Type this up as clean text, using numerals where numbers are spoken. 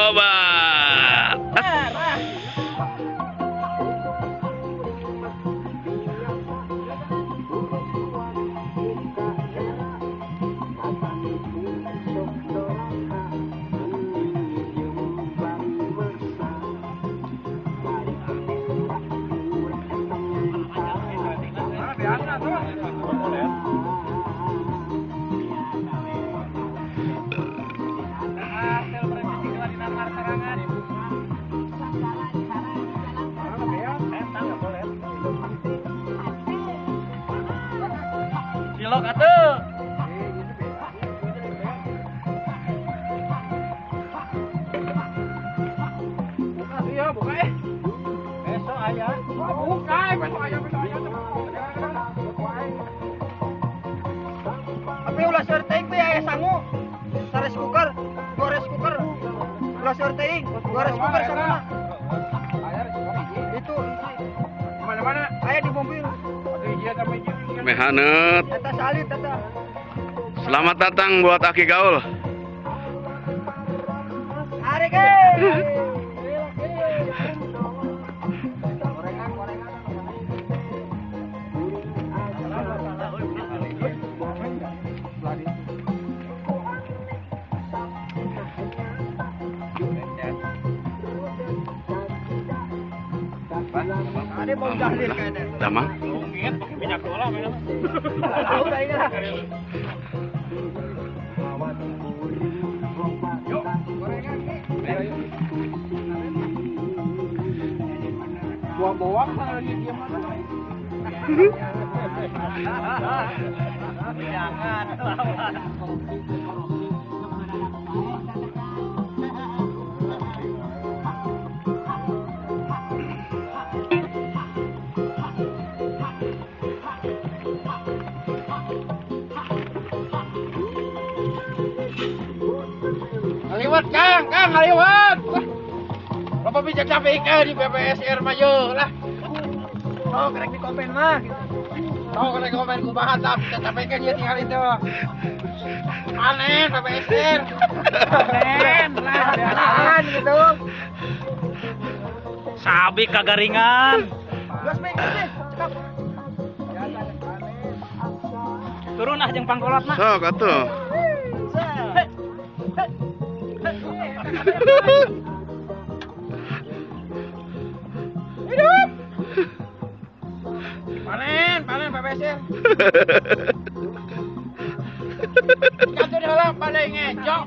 Obat. Cilok atuh. Buka ya. Besok aya. Buka, besok aya. Tapi ulah seur teuing we aya sangu. Sares kuker, gores kuker. Ulah seur teuing, gores kuker sanuna. Itu mana-mana aya di mobil. Mehanet. Eta salit eta. Selamat datang buat Aki Gaul. Are ge. Ada mau jahlin kayaknya. Damang. Ingat pakai minyak dola memang. Tahu dah ini lah. Yuk, gorengan nih. Buah-buah lagi dia mana? Jangan lawan. Haliwat Kang haliwat. Bapak bijak capek di BPSR maju lah. Oh, kerek di komen mah. Oh, kerek komen kumaha tapi capek dia tinggal itu. Panen BPSR. Panen lah gitu. Sabi kagaringan. Gas cekap. Turun ah jeung pangkolot mah. Sok atuh. Hidup. Panen BPSR. Katu di halam pada ngejok.